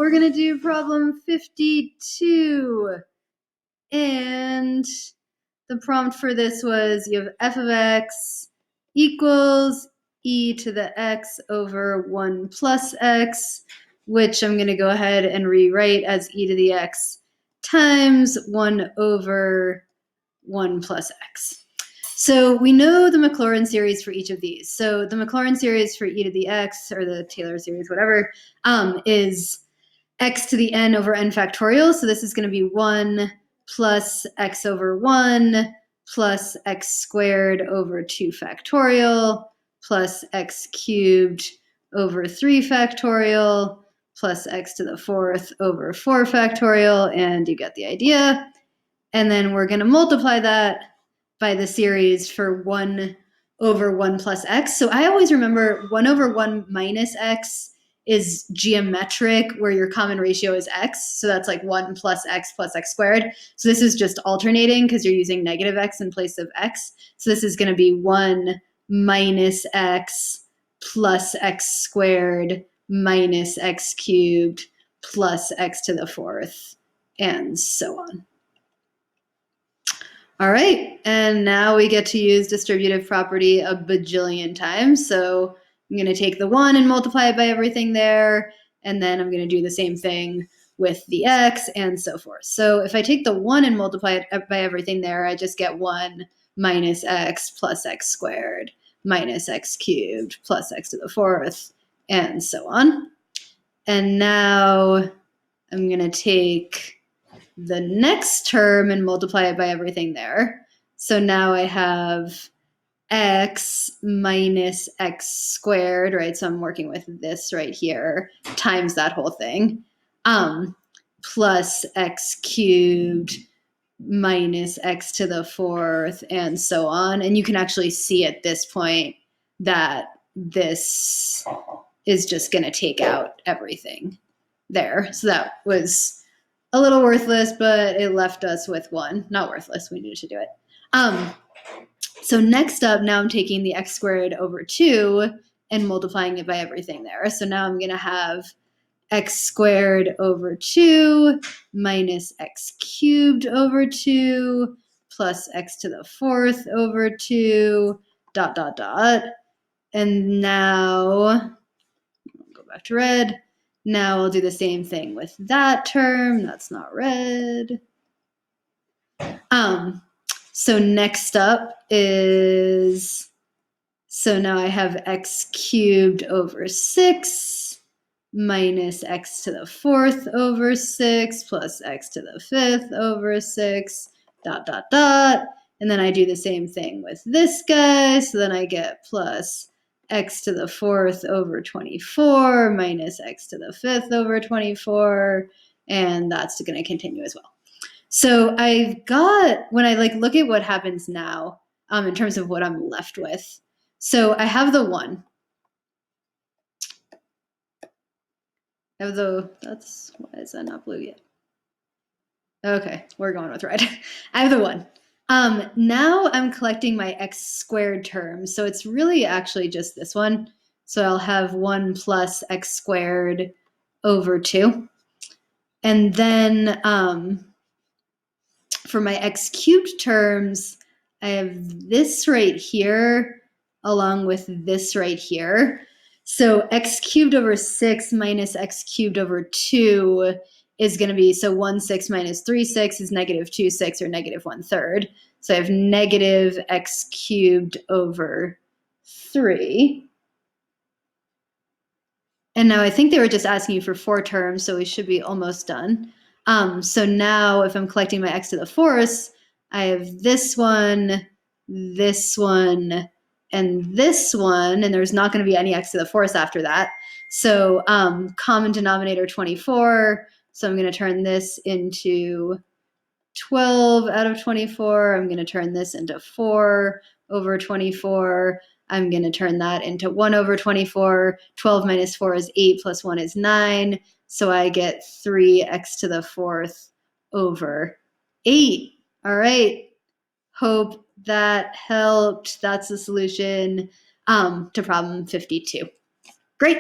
we're going to do problem 52. And the prompt for this was you have f of x equals e to the x over 1 plus x, which I'm going to go ahead and rewrite as e to the x times 1 over 1 plus x. So we know the Maclaurin series for each of these. So the Maclaurin series for e to the x, or the Taylor series, whatever, is x to the n over n factorial. So this is going to be 1 plus x over 1 plus x squared over 2 factorial plus x cubed over 3 factorial plus x to the 4th over 4 factorial, and you get the idea. And then we're going to multiply that by the series for 1 over 1 plus x. So I always remember 1 over 1 minus x is geometric, where your common ratio is x. So that's like 1 plus x squared. So this is just alternating because you're using negative x in place of x. So this is going to be 1 minus x plus x squared minus x cubed plus x to the 4th, and so on. All right, and now we get to use distributive property a bajillion times. So I'm going to take the 1 and multiply it by everything there, and then I'm going to do the same thing with the x and so forth. So if I take the 1 and multiply it by everything there, I just get 1 minus x plus x squared minus x cubed plus x to the 4th, and so on. And now I'm going to take the next term and multiply it by everything there. So now I have x minus x squared, right? So I'm working with this right here, times that whole thing, plus x cubed minus x to the 4th, and so on. And you can actually see at this point that this is just going to take out everything there. So that was a little worthless, but it left us with 1. Not worthless, we needed to do it. So next up, now I'm taking the x squared over 2 and multiplying it by everything there. So now I'm going to have x squared over 2 minus x cubed over 2 plus x to the 4th over 2, dot, dot, dot. And now, I'll go back to red. Now we'll do the same thing with that term. That's not red. So next up is, so now I have x cubed over 6 minus x to the 4th over 6 plus x to the 5th over 6, dot, dot, dot. And then I do the same thing with this guy. So then I get plus x to the 4th over 24 minus x to the 5th over 24, and that's going to continue as well. So I've got, when I look at what happens now, in terms of what I'm left with, so I have the 1. I have the, that's, why is that not blue yet? Okay, we're going with red. I have the 1. Now I'm collecting my x squared terms. So it's really actually just this one. So I'll have 1 plus x squared over 2. And then for my x cubed terms, I have this right here along with this right here. So x cubed over 6 minus x cubed over 2 is going to be, so 1 6 minus 3 6 is negative 2 6, or negative 1/3. So I have negative x cubed over 3. And now I think they were just asking you for 4 terms, so we should be almost done. So now if I'm collecting my x to the 4th, I have this one, and this one, and there's not going to be any x to the 4th after that. So common denominator 24. So I'm going to turn this into 12 out of 24. I'm going to turn this into 4 over 24. I'm going to turn that into 1 over 24. 12 minus 4 is 8, plus 1 is 9. So I get 3x to the 4th over 8. All right. Hope that helped. That's the solution to problem 52. Great.